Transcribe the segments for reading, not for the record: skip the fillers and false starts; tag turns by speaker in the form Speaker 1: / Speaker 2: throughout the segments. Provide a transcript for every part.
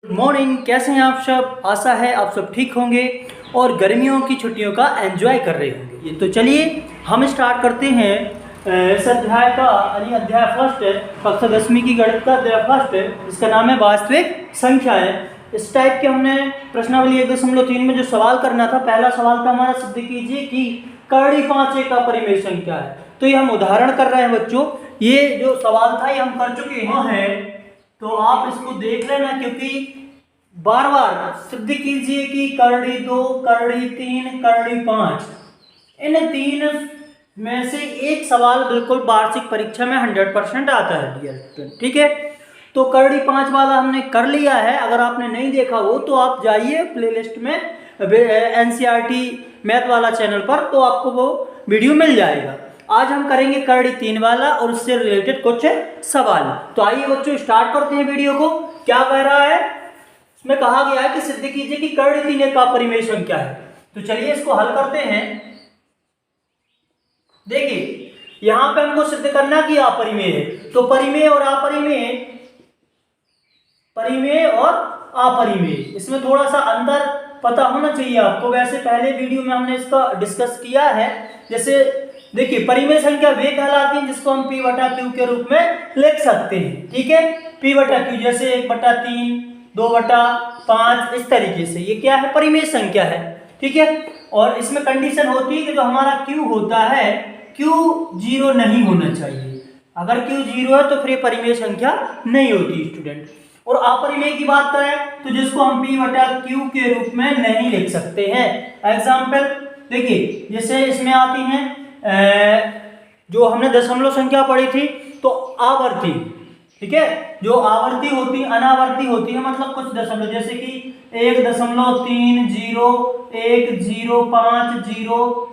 Speaker 1: Good morning, कैसे हैं आप सब। आशा है आप सब ठीक होंगे और गर्मियों की छुट्टियों का एंजॉय कर रहे होंगे। ये तो चलिए हम स्टार्ट करते हैं इस अध्याय का, यानी अध्याय फर्स्ट है, कक्षा 10वीं की गणित का अध्याय फर्स्ट है। इसका नाम है वास्तविक संख्याएं। इस टाइप के हमने प्रश्नावली 1.3 में जो सवाल करना था, पहला सवाल था हमारा, सिद्ध कीजिए कि कर्णी 5 एक अपरिमेय संख्या है। तो ये हम उदाहरण कर रहे हैं बच्चों। ये जो सवाल था ये हम कर चुके हैं, तो आप इसको देख लेना, क्योंकि बार बार सिद्ध कीजिए कि कर्णी 2, कर्णी 3, कर्णी 5, इन तीन में से एक सवाल बिल्कुल वार्षिक परीक्षा में 100% आता है डियर स्टूडेंट। ठीक है, तो कर्णी 5 वाला हमने कर लिया है। अगर आपने नहीं देखा हो तो आप जाइए प्लेलिस्ट में एनसीईआरटी मैथ वाला चैनल पर, तो आपको वो वीडियो मिल जाएगा। आज हम करेंगे कर्णी 3 वाला और उससे रिलेटेड कुछ सवाल। तो आइए बच्चों स्टार्ट करते हैं वीडियो को। क्या कह रहा है, इसमें कहा गया है कि सिद्ध कीजिए कि कर्णी 3 एक अपरिमेय संख्या है। तो चलिए इसको हल करते हैं। देखिए यहां पे हमको सिद्ध करना कि अपरिमेय है, तो परिमेय और अपरिमेय, परिमेय और अपरिमेय, इसमें थोड़ा सा अंतर पता होना चाहिए आपको। वैसे पहले वीडियो में हमने इसका डिस्कस किया है। जैसे देखिए, परिमेय संख्या वे कहलाती है जिसको हम P/Q के रूप में लिख सकते हैं। ठीक है, P/Q जैसे 1/3, 2/5, इस तरीके से ये क्या है, परिमेय संख्या है। ठीक है, और इसमें कंडीशन होती है कि जो हमारा Q होता है, Q 0 नहीं होना चाहिए। अगर Q 0 है तो फिर ये परिमेय संख्या नहीं होती स्टूडेंट। और अपरिमेय की बात करें तो जिसको हम P/Q के रूप में नहीं लिख सकते हैं। एग्जाम्पल देखिए, जैसे इसमें आती हैं जो हमने दशमलव संख्या पढ़ी थी, तो आवर्ती। ठीक है, जो आवर्ती होती, अनावर्ती होती है, मतलब कुछ दशमलव, जैसे कि 1.30105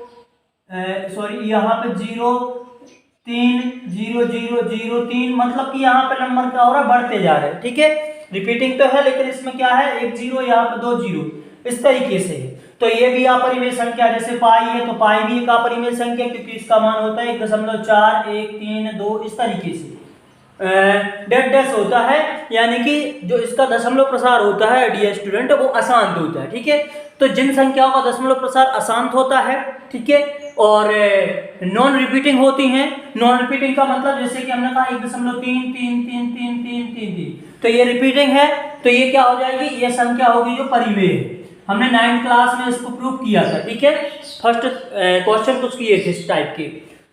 Speaker 1: सॉरी यहाँ पे 0300003, मतलब कि यहाँ पे नंबर क्या हो रहा है, बढ़ते जा रहे हैं। ठीक है, रिपीटिंग तो है लेकिन इसमें क्या है, 1 0 यहाँ पे 2 0, इस तरीके से है। तो ये भी अपरिमेय संख्या, जैसे पाई है तो पाई भी एक अपरिमेय संख्या, क्योंकि इसका मान होता है 1.4132, इस तरीके से डेड डैश होता है, यानी कि जो इसका दशमलव प्रसार होता है डियर स्टूडेंट, वो अशांत होता है। ठीक है, तो जिन संख्याओं का दशमलव प्रसार अशांत होता है, ठीक है, और नॉन रिपीटिंग होती हैं। नॉन रिपीटिंग का मतलब जैसे कि हमने कहा 1.333333, तो ये रिपीटिंग है, तो ये क्या हो जाएगी, ये संख्या होगी जो परिमेय है। हमने 9th क्लास में इसको प्रूव किया था। ठीक है, फर्स्ट क्वेश्चन कुछ किए थे इस टाइप के।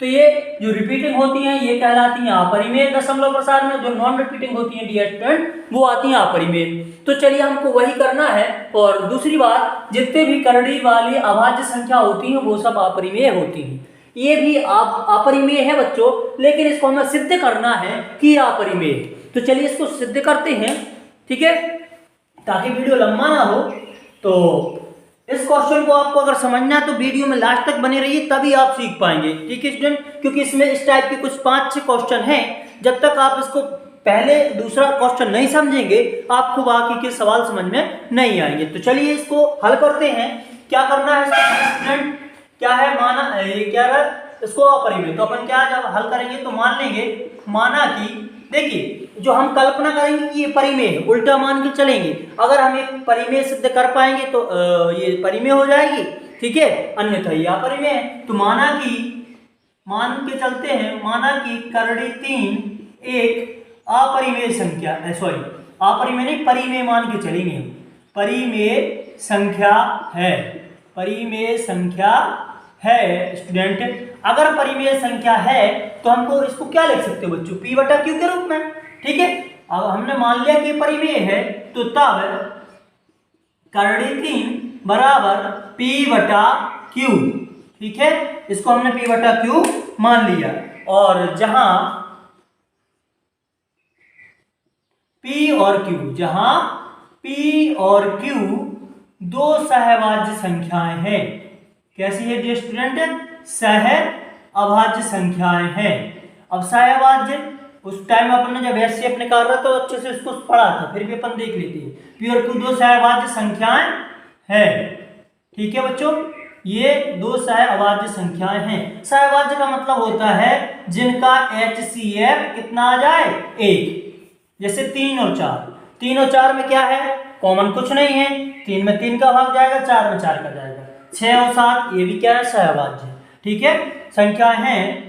Speaker 1: तो ये जो रिपीटिंग होती हैं ये कहलाती हैं अपरिमेय दशमलव प्रसार में, जो नॉन रिपीटिंग होती हैं डियर स्टूडेंट वो आती हैं अपरिमेय। तो चलिए हमको वही करना है। और दूसरी बात, जितने भी कर्णी वाली अभाज्य संख्या होती हैं वो सब अपरिमेय होती हैं। ये भी अपरिमेय है बच्चों, लेकिन इसको हमें सिद्ध करना है कि अपरिमेय। तो चलिए इसको सिद्ध करते हैं। ठीक है, ताकि वीडियो लंबा ना हो। तो इस क्वेश्चन को आपको अगर समझना है तो वीडियो में लास्ट तक बने रहिए, तभी आप सीख पाएंगे। ठीक है स्टूडेंट, क्योंकि इसमें इस टाइप के कुछ 5-6 क्वेश्चन हैं। जब तक आप इसको पहले दूसरा क्वेश्चन नहीं समझेंगे, आपको बाकी के सवाल समझ में नहीं आएंगे। तो चलिए इसको हल करते हैं। क्या करना है स्टूडेंट, क्या है, माना ये क्या है, इसको अपरिमेय। तो अपन क्या जब हल करेंगे तो मान लेंगे, माना कि देखिए जो हम कल्पना करेंगे कि ये परिमेय है, उल्टा मान के चलेंगे। अगर हम एक परिमेय सिद्ध कर पाएंगे तो ये परिमेय हो जाएगी। ठीक है, अन्यथा ये अपरिमेय है। तो माना कि, मान के चलते हैं, माना कि कर्णी 3 एक अपरिमेय संख्या, सॉरी अपरिमेय नहीं, परिमेय मान के चलेंगे हम। परिमेय संख्या है, परिमेय संख्या है स्टूडेंट। अगर परिमेय संख्या है तो हमको इसको क्या लिख सकते हो बच्चों, P/Q के रूप में। ठीक है, अब हमने मान लिया कि परिमेय है, तो तब कर्णी 3 बराबर P/Q। ठीक है, इसको हमने P/Q मान लिया। और जहां P और Q, जहां P और Q दो सहअभाज्य संख्याएं हैं। कैसी है डियर स्टूडेंट, सहअभाज्य संख्याएं हैं। अब सहअभाज्य उस टाइम अपन ने जब ऐसे अपने कर रहा तो अच्छे से इसको पढ़ा था, फिर भी अपन देख लेते हैं। P और Q दो सहअभाज्य संख्याएं हैं। ठीक है बच्चों, ये दो सहअभाज्य संख्याएं हैं। सहअभाज्य का मतलब होता है जिनका HCF कितना आ जाए, 1। जैसे 3 और 4, 3 और 4 में क्या है, कॉमन कुछ नहीं है, 3 में 3 का भाग जाएगा, 4 में 4 का जाएगा, 6 और 7 ये भी क्या है, सहभाज्य। ठीक है, संख्या है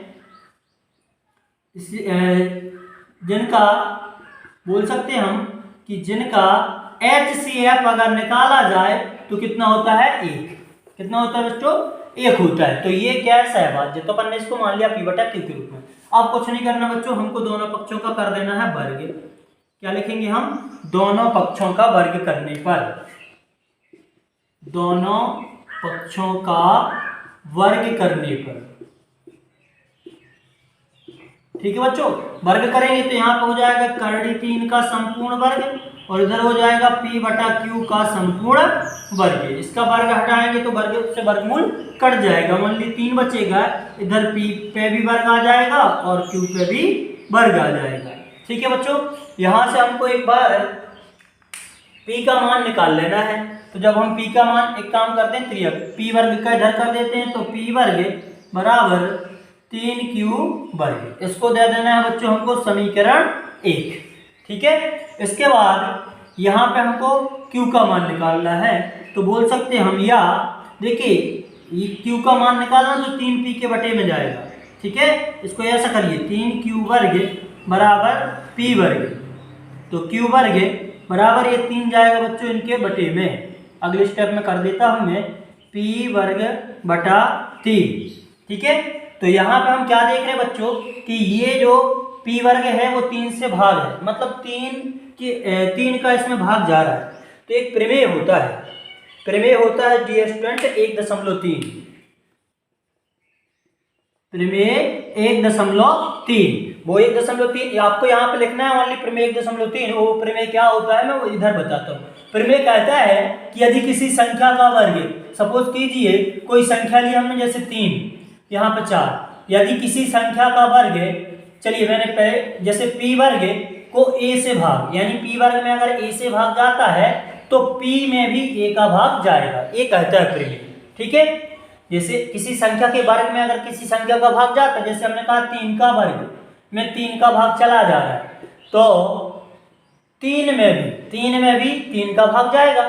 Speaker 1: जिनका बोल सकते हैं हम कि जिनका HCF अगर निकाला जाए तो कितना होता है, 1। कितना होता है बच्चों, 1 होता है। तो ये क्या है, सहभाज्य। तो अपन ने इसको मान लिया P/Q के रूप में। अब कुछ नहीं करना बच्चों, हमको दोनों पक्षों का कर देना है वर्ग। क्या लिखेंगे हम, दोनों पक्षों का वर्ग करने पर, दोनों पक्षों का वर्ग करने पर। ठीक है बच्चों, वर्ग करेंगे तो यहाँ पे हो जाएगा करड़ी 3 का संपूर्ण वर्ग और इधर हो जाएगा P/Q का संपूर्ण वर्ग। इसका वर्ग हटाएंगे तो वर्ग से वर्गमूल कट जाएगा, मान ली 3 बचेगा, इधर P पे भी वर्ग आ जाएगा और Q पे भी वर्ग आ जाएगा। ठीक है बच्चों, यहाँ से हमको एक बार P का मान निकाल लेना है। तो जब हम P का मान, एक काम करते हैं, त्रियक P वर्ग का इधर कर देते हैं, तो P वर्ग बराबर 3Q वर्ग, इसको दे देना है बच्चों हमको समीकरण 1। ठीक है, इसके बाद यहाँ पे हमको Q का मान निकालना है। तो बोल सकते हैं हम, या देखिए ये Q का मान निकालना तो 3P के बटे में जाएगा। ठीक है, इसको ऐसा करिए, 3Q वर्ग बराबर P वर्ग, तो Q वर्ग बराबर ये 3 जाएगा बच्चों इनके बटे में। अगले स्टेप में कर देता हूं मैं, P वर्ग बटा 3। ठीक है, तो यहाँ पे हम क्या देख रहे हैं बच्चों कि ये जो P वर्ग है वो 3 से भाग है, मतलब 3 का इसमें भाग जा रहा है। तो एक प्रमेय होता है, प्रमेय होता है डियर स्टूडेंट 1.3, प्रमेय 1.3, वो 1.3 आपको यहाँ पे लिखना है, ओनली प्रमेय 1.3। वो प्रमेय क्या होता है मैं वो इधर बताता हूँ। प्रमेय कहता है कि यदि किसी संख्या का वर्ग, सपोज कीजिए कोई संख्या ली हमने जैसे 3, यहाँ पे 4, यदि किसी संख्या का वर्ग, चलिए मैंने पहले जैसे P वर्ग को A से भाग, यानी P वर्ग में अगर A से भाग जाता है तो P में भी A का भाग जाएगा, ये कहता है प्रमेय। ठीक है, जैसे किसी संख्या के वर्ग में अगर किसी संख्या का भाग जाता है, जैसे हमने कहा 3 का वर्ग में 3 का भाग चला जा रहा है, तो 3 में भी 3 का भाग जाएगा।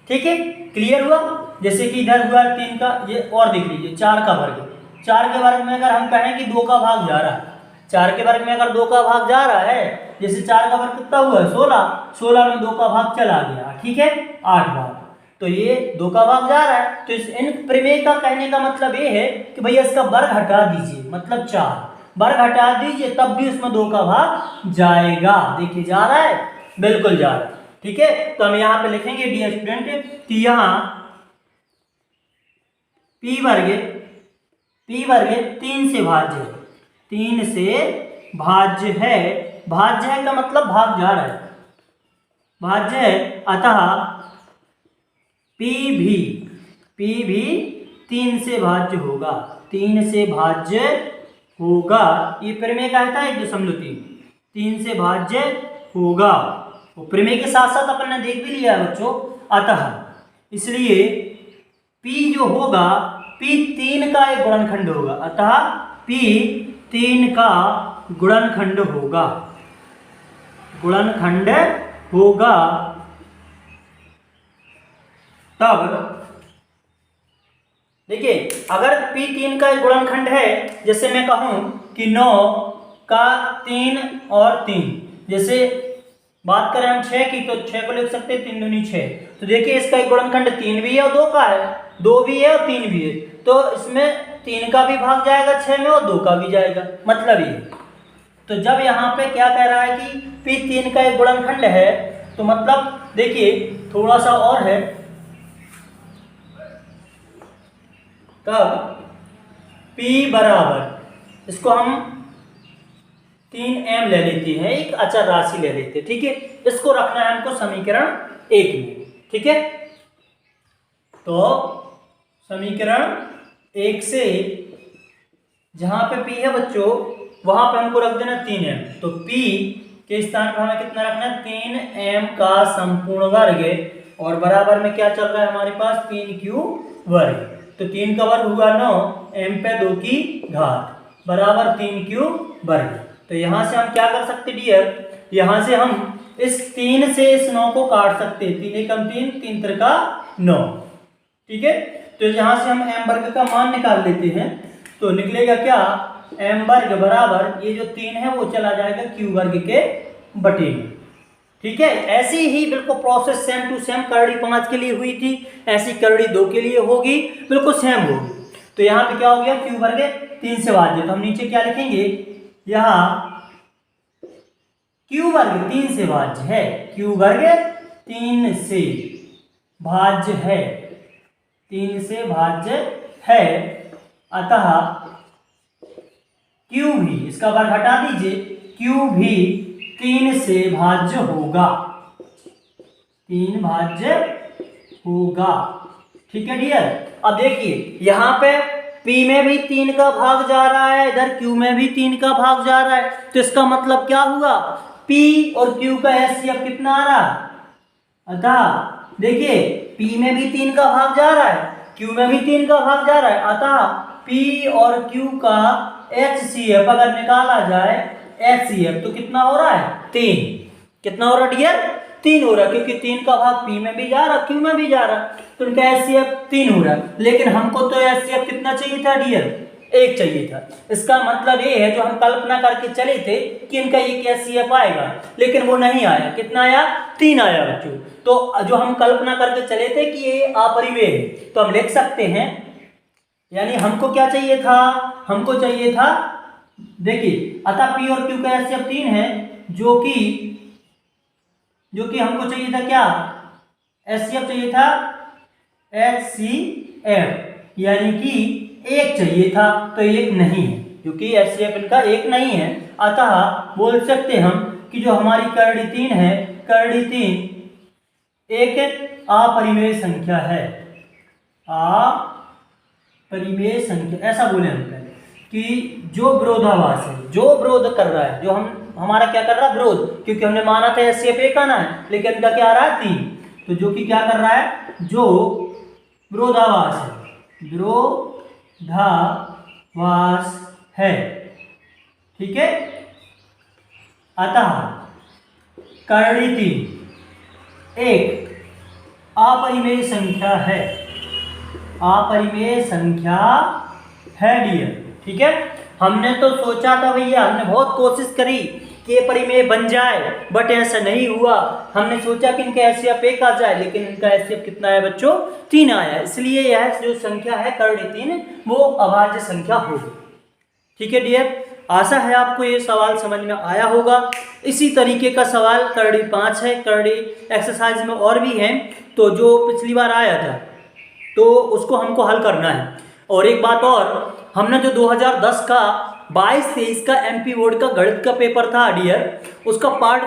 Speaker 1: ठीक है, क्लियर हुआ। जैसे कि इधर हुआ 3 का, ये और देख लीजिए 4 का वर्ग, 4 के वर्ग में अगर हम कहें कि 2 का भाग जा रहा है, 4 के वर्ग में अगर 2 का भाग जा रहा है, जैसे 4 का वर्ग कितना हुआ है 16, 16 में 2 का भाग चला गया। ठीक है, 8 भाग, तो ये 2 का भाग जा रहा है। तो इस इन प्रमेय का कहने का मतलब ये है कि भैया इसका वर्ग हटा दीजिए, मतलब 4 वर्ग हटा दीजिए, तब भी उसमें 2 का भाग जाएगा। देखिए जा रहा है, बिल्कुल जा रहा है। ठीक है, तो हम यहाँ पे लिखेंगे डियर स्टूडेंट कि यहाँ P वर्ग 3 से भाज्य है, 3 से भाज्य है। भाज्य है का मतलब भाग जा रहा है, भाज्य है, अतः P भी 3 से भाज्य होगा, 3 से भाज्य होगा। ये प्रमेय कहता है 1.3, 3 से भाज्य होगा। वो प्रमेय के साथ साथ अपन ने देख भी लिया है बच्चों, अतः इसलिए P जो होगा, P 3 का एक गुणनखंड होगा, अतः P 3 का गुणनखंड होगा, गुणनखंड होगा। तब देखिए अगर P 3 का एक गुणनखंड है, जैसे मैं कहूं कि 9 का 3 और 3, जैसे बात करें हम 6 की तो 6 को लिख सकते हैं 3 दूनी 6। तो देखिए इसका एक गुणनखंड 3 भी है और 2 का है, 2 भी है और 3 भी है, तो इसमें 3 का भी भाग जाएगा 6 में और 2 का भी जाएगा, मतलब ये। तो जब यहाँ पे क्या कह रहा है कि P 3 का एक गुणनखंड है, तो मतलब देखिए थोड़ा सा और है, तब P बराबर, इसको हम 3m ले लेते हैं, एक अचर राशि ले लेते हैं। ठीक है, इसको रखना है हमको समीकरण 1 में। ठीक है, तो समीकरण 1 से जहां पे P है बच्चों वहां पे हमको रख देना 3m, तो P के स्थान पर हमें कितना रखना है 3m का संपूर्ण वर्ग, और बराबर में क्या चल रहा है हमारे पास 3q वर्ग। तो 3 का वर्ग हुआ 9, m पे 2 की घात बराबर 3q वर्ग। तो यहाँ से हम क्या कर सकते डियर, यहाँ से हम इस 3 से इस 9 को काट सकते हैं, 3 एकम 3, 3 त्रिका 9। ठीक है, तो यहाँ से हम m वर्ग का मान निकाल लेते हैं। तो निकलेगा क्या, m वर्ग बराबर ये जो 3 है वो चला जाएगा q वर्ग के बटे में। ठीक है, ऐसी ही बिल्कुल प्रोसेस सेम टू सेम करड़ी 5 के लिए हुई थी, ऐसी करड़ी 2 के लिए होगी, बिल्कुल सेम होगी। तो यहाँ पे क्या हो गया, q वर्ग 3 से भाज्य, तो हम नीचे क्या लिखेंगे, यहाँ q वर्ग 3 से भाज्य है, q वर्ग 3 से भाज्य है, 3 से भाज्य है, अतः q भी, इसका वर्ग हटा दीजिए, q भी 3 से भाज्य होगा, 3 भाज्य होगा। ठीक है डियर, अब देखिए यहाँ पे P में भी 3 का भाग जा रहा है, इधर Q में भी 3 का भाग जा रहा है, तो इसका मतलब क्या हुआ, P और Q का HCF कितना आ रहा है, अतः देखिए P में भी 3 का भाग जा रहा है, Q में भी 3 का भाग जा रहा है, अतः P और Q का HCF अगर निकाला जाए, HCF तो कितना हो रहा है, 3। कितना हो रहा है डियर, 3 हो रहा है, क्योंकि 3 का भाग P में भी जा रहा है, Q में भी जा रहा है, तो इनका HCF 3 हो रहा है। लेकिन हमको तो HCF कितना चाहिए था डियर, 1 चाहिए था। इसका मतलब ये है जो हम कल्पना करके चले थे कि इनका एक HCF आएगा, लेकिन वो नहीं आया। कितना आया, 3 आया बच्चों। तो जो हम कल्पना करके चले थे कि ये अपरिमेय है, तो हम लिख सकते हैं, यानी हमको क्या चाहिए था, हमको चाहिए था, देखिए अतः P और Q का HCF 3 है, जो कि हमको चाहिए था क्या, HCF चाहिए था HCF, यानी कि 1 चाहिए था, तो 1 नहीं है, क्योंकि HCF इनका 1 नहीं है। अतः बोल सकते हम कि जो हमारी करड़ी 3 है, करड़ी 3 एक अपरिमेय संख्या है, अपरिमेय संख्या, ऐसा बोले हम पहले कि जो विरोधाभास है, जो विरोध कर रहा है, जो हमारा क्या कर रहा है, विरोध, क्योंकि हमने माना था HCF 1 आना है, लेकिन इनका क्या आ रहा है, 3। तो जो कि क्या कर रहा है, जो विरोधाभास है, विरोधाभास है। ठीक है, अतः करड़ी 3 एक अपरिमेय संख्या है, अपरिमेय संख्या है डियर। ठीक है, हमने तो सोचा था भैया, हमने बहुत कोशिश करी कि ये परिमेय बन जाए, बट ऐसा नहीं हुआ। हमने सोचा कि इनका HCF 1 आ जाए, लेकिन इनका HCF कितना है बच्चों, 3 आया, इसलिए यह जो संख्या है करड़ी 3 वो अभाज्य संख्या होगी। ठीक है डियर, आशा है आपको ये सवाल समझ में आया होगा। इसी तरीके का सवाल करड़ी 5 है, करड़ी एक्सरसाइज में और भी है, तो जो पिछली बार आया था तो उसको हमको हल करना है। और एक बात और, हमने जो 2010 का 22-23 का MP बोर्ड का गणित का पेपर था डियर, उसका पार्ट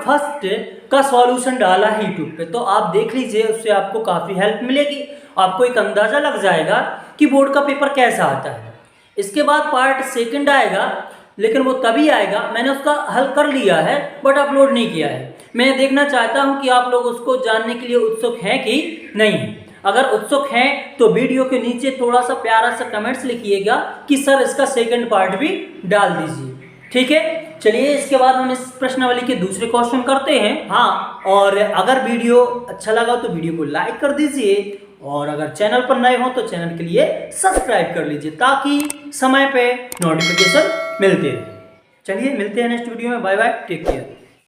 Speaker 1: फर्स्ट का सॉल्यूशन डाला है यूट्यूब पे, तो आप देख लीजिए, उससे आपको काफ़ी हेल्प मिलेगी, आपको एक अंदाज़ा लग जाएगा कि बोर्ड का पेपर कैसा आता है। इसके बाद पार्ट 2 आएगा, लेकिन वो तभी आएगा, मैंने उसका हल कर लिया है बट अपलोड नहीं किया है। मैं देखना चाहता हूँ कि आप लोग उसको जानने के लिए उत्सुक हैं कि नहीं। अगर उत्सुक हैं तो वीडियो के नीचे थोड़ा सा प्यारा सा कमेंट्स लिखिएगा कि सर इसका 2nd पार्ट भी डाल दीजिए। ठीक है, चलिए इसके बाद हम इस प्रश्नावली के दूसरे क्वेश्चन करते हैं। हाँ, और अगर वीडियो अच्छा लगा तो वीडियो को लाइक कर दीजिए, और अगर चैनल पर नए हो तो चैनल के लिए सब्सक्राइब कर लीजिए, ताकि समय पे नोटिफिकेशन मिलते रहे। चलिए मिलते हैं नेक्स्ट वीडियो में, बाय बाय, टेक केयर।